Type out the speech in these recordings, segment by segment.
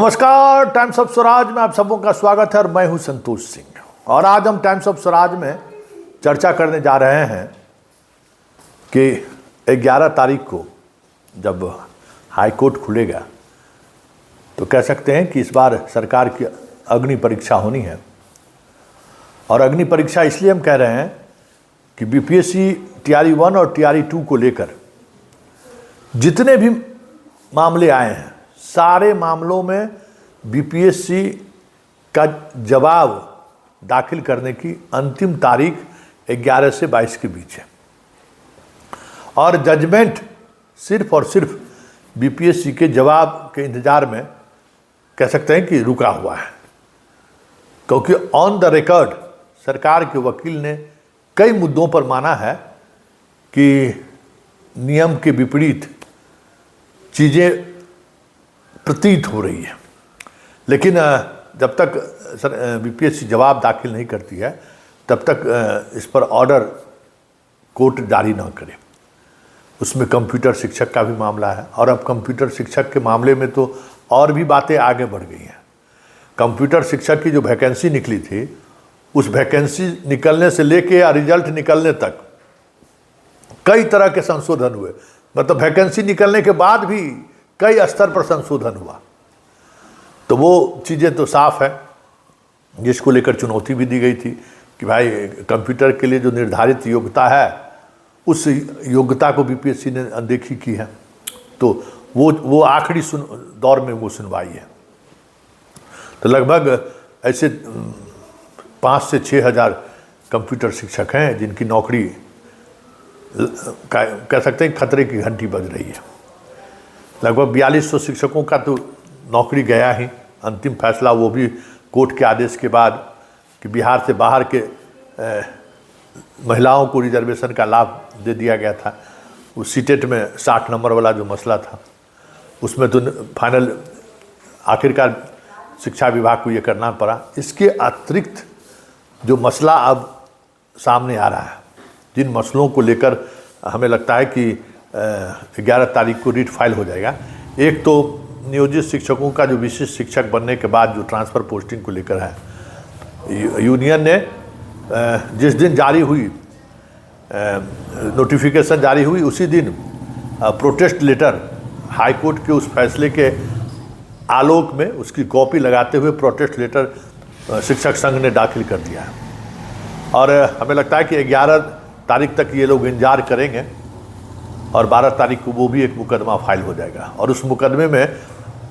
नमस्कार, times of Swaraj में आप सबों का स्वागत है और मैं हूं संतोष सिंह। और आज हम टाइम्स ऑफ स्वराज में चर्चा करने जा रहे हैं कि 11 तारीख को जब हाई कोर्ट खुलेगा तो कह सकते हैं कि इस बार सरकार की अग्नि परीक्षा होनी है। और अग्नि परीक्षा इसलिए हम कह रहे हैं कि बीपीएससी टीआरई 1 और टीआरई 2 को लेकर जितने भी मामले आए हैं, सारे मामलों में बीपीएससी का जवाब दाखिल करने की अंतिम तारीख 11 से 22 के बीच है। और जजमेंट सिर्फ और सिर्फ बीपीएससी के जवाब के इंतजार में कह सकते हैं कि रुका हुआ है, क्योंकि ऑन द रिकॉर्ड सरकार के वकील ने कई मुद्दों पर माना है कि नियम के विपरीत चीज़ें प्रतीत हो रही है। लेकिन जब तक बीपीएससी जवाब दाखिल नहीं करती है तब तक इस पर ऑर्डर कोर्ट जारी ना करे। उसमें कंप्यूटर शिक्षक का भी मामला है और अब कंप्यूटर शिक्षक के मामले में तो और भी बातें आगे बढ़ गई हैं। कंप्यूटर शिक्षक की जो वैकेंसी निकली थी, उस वैकेंसी निकलने से लेके या रिजल्ट निकलने तक कई तरह के संशोधन हुए। मतलब वैकेंसी निकलने के बाद भी कई स्तर पर संशोधन हुआ। तो वो चीज़ें तो साफ है, जिसको लेकर चुनौती भी दी गई थी कि भाई कंप्यूटर के लिए जो निर्धारित योग्यता है, उस योग्यता को बीपीएससी ने अनदेखी की है। तो वो आखिरी दौर में वो सुनवाई है। तो लगभग ऐसे 5 से 6 हज़ार कंप्यूटर शिक्षक हैं जिनकी नौकरी कह सकते हैं खतरे की घंटी बज रही है। लगभग 4200 शिक्षकों का तो नौकरी गया ही। अंतिम फैसला वो भी कोर्ट के आदेश के बाद कि बिहार से बाहर के महिलाओं को रिजर्वेशन का लाभ दे दिया गया था। उस सीटेट में 60 नंबर वाला जो मसला था, उसमें तो फाइनल आखिरकार शिक्षा विभाग को ये करना पड़ा। इसके अतिरिक्त जो मसला अब सामने आ रहा है, जिन मसलों को लेकर हमें लगता है कि 11 तारीख को रिट फाइल हो जाएगा। एक तो नियोजित शिक्षकों का जो विशिष्ट शिक्षक बनने के बाद जो ट्रांसफ़र पोस्टिंग को लेकर है, यूनियन ने जिस दिन जारी हुई नोटिफिकेशन जारी हुई, उसी दिन प्रोटेस्ट लेटर हाई कोर्ट के उस फैसले के आलोक में उसकी कॉपी लगाते हुए प्रोटेस्ट लेटर शिक्षक संघ ने दाखिल कर दिया है। और हमें लगता है कि 11 तारीख तक ये लोग इंतजार करेंगे और 12 तारीख को वो भी एक मुकदमा फाइल हो जाएगा। और उस मुकदमे में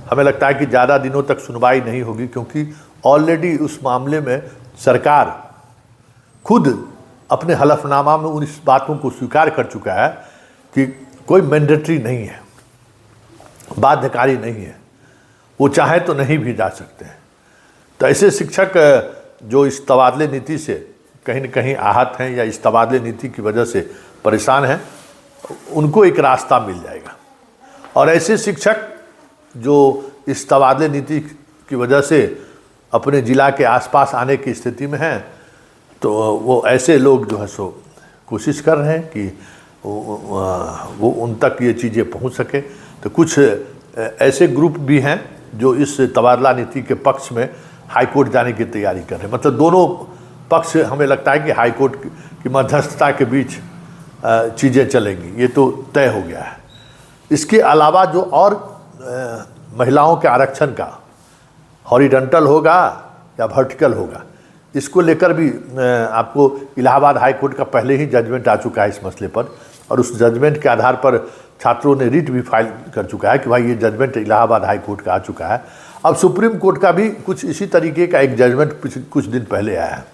हमें लगता है कि ज़्यादा दिनों तक सुनवाई नहीं होगी, क्योंकि ऑलरेडी उस मामले में सरकार खुद अपने हलफनामा में उन इस बातों को स्वीकार कर चुका है कि कोई मैंडेटरी नहीं है, बाध्यकारी नहीं है, वो चाहे तो नहीं भी जा सकते हैं। तो ऐसे शिक्षक जो इस तबादले नीति से कहीं न कहीं आहत हैं या इस तबादले नीति की वजह से परेशान हैं, उनको एक रास्ता मिल जाएगा। और ऐसे शिक्षक जो इस तबादले नीति की वजह से अपने ज़िला के आसपास आने की स्थिति में हैं, तो वो ऐसे लोग जो है सो कोशिश कर रहे हैं कि वो उन तक ये चीज़ें पहुंच सके। तो कुछ ऐसे ग्रुप भी हैं जो इस तबादला नीति के पक्ष में हाई कोर्ट जाने की तैयारी कर रहे हैं। मतलब दोनों पक्ष हमें लगता है कि हाई कोर्ट की मध्यस्थता के बीच चीज़ें चलेंगी, ये तो तय हो गया है। इसके अलावा जो और महिलाओं के आरक्षण का हॉरिजॉन्टल होगा या वर्टिकल होगा, इसको लेकर भी आपको इलाहाबाद हाई कोर्ट का पहले ही जजमेंट आ चुका है इस मसले पर। और उस जजमेंट के आधार पर छात्रों ने रिट भी फाइल कर चुका है कि भाई ये जजमेंट इलाहाबाद हाई कोर्ट का आ चुका है। अब सुप्रीम कोर्ट का भी कुछ इसी तरीके का एक जजमेंट कुछ दिन पहले आया है।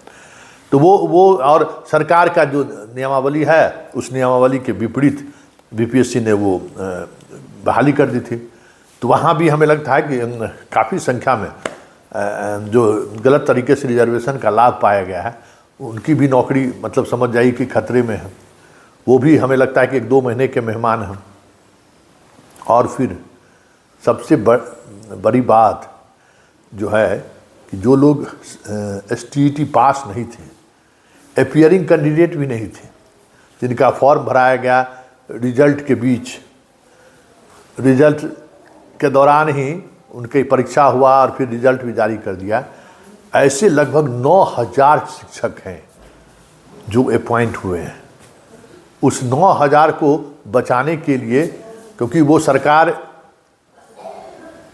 तो वो और सरकार का जो नियमावली है, उस नियमावली के विपरीत बीपीएससी ने वो बहाली कर दी थी। तो वहाँ भी हमें लगता है कि काफ़ी संख्या में जो गलत तरीके से रिजर्वेशन का लाभ पाया गया है, उनकी भी नौकरी मतलब समझ जाइए कि खतरे में है। वो भी हमें लगता है कि 1-2 महीने के मेहमान हैं। और फिर सबसे बड़ी बात जो है कि जो लोग STET पास नहीं थे, अपीयरिंग कैंडिडेट भी नहीं थे, जिनका फॉर्म भराया गया रिजल्ट के बीच, रिजल्ट के दौरान ही उनकी परीक्षा हुआ और फिर रिजल्ट भी जारी कर दिया। ऐसे लगभग 9000 शिक्षक हैं जो अपॉइंट हुए हैं। उस 9000 को बचाने के लिए, क्योंकि वो सरकार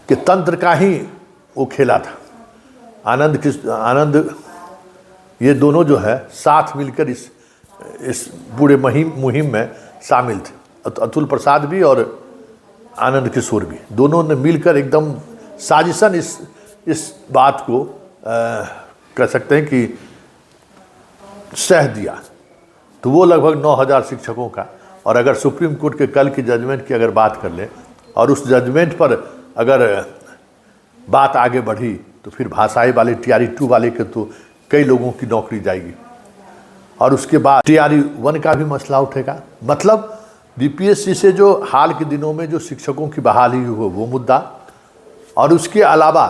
के तंत्र का ही वो खेला था, आनंद ये दोनों जो है साथ मिलकर इस पूरे मुहिम में शामिल थे। अतुल प्रसाद भी और आनंद किशोर भी, दोनों ने मिलकर एकदम साजिशन इस बात को कह सकते हैं कि सह दिया। तो वो लगभग 9000 शिक्षकों का, और अगर सुप्रीम कोर्ट के कल की जजमेंट की अगर बात कर लें और उस जजमेंट पर अगर बात आगे बढ़ी तो फिर भाषाई वाले TRE 2 वाले के तो कई लोगों की नौकरी जाएगी, और उसके बाद TRE 1 का भी मसला उठेगा। मतलब BPSC से जो हाल के दिनों में जो शिक्षकों की बहाली हुई वो मुद्दा, और उसके अलावा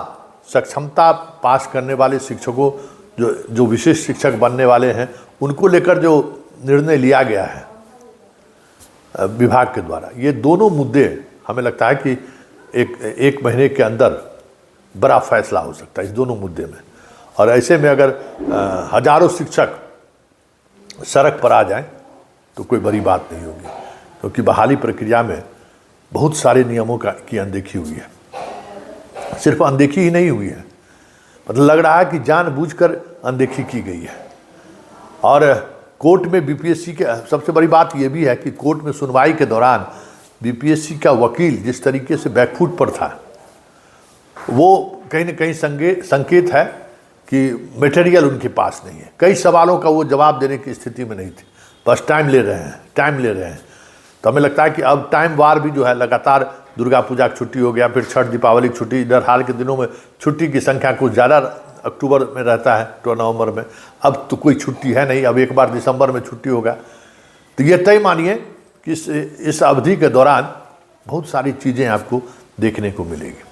सक्षमता पास करने वाले शिक्षकों जो विशेष शिक्षक बनने वाले हैं उनको लेकर जो निर्णय लिया गया है विभाग के द्वारा, ये दोनों मुद्दे हमें लगता है कि एक महीने के अंदर बड़ा फैसला हो सकता है इस दोनों मुद्दे में। और ऐसे में अगर हजारों शिक्षक सड़क पर आ जाएं तो कोई बड़ी बात नहीं होगी, क्योंकि बहाली प्रक्रिया में बहुत सारे नियमों की अनदेखी हुई है। सिर्फ अनदेखी ही नहीं हुई है, मतलब लग रहा है कि जानबूझकर अनदेखी की गई है। और कोर्ट में BPSC के सबसे बड़ी बात यह भी है कि कोर्ट में सुनवाई के दौरान BPSC का वकील जिस तरीके से बैकफुट पर था, वो कहीं न कहीं संकेत है कि मटेरियल उनके पास नहीं है। कई सवालों का वो जवाब देने की स्थिति में नहीं थी, बस टाइम ले रहे हैं। तो हमें लगता है कि अब टाइम वार भी जो है, लगातार दुर्गा पूजा की छुट्टी हो गया, फिर छठ दीपावली की छुट्टी, इधर हाल के दिनों में छुट्टी की संख्या कुछ ज़्यादा अक्टूबर में रहता है तो नवंबर में, अब तो कोई छुट्टी है नहीं, अब एक बार दिसंबर में छुट्टी होगा। तो ये तय मानिए कि इस अवधि के दौरान बहुत सारी चीज़ें आपको देखने को मिलेगी।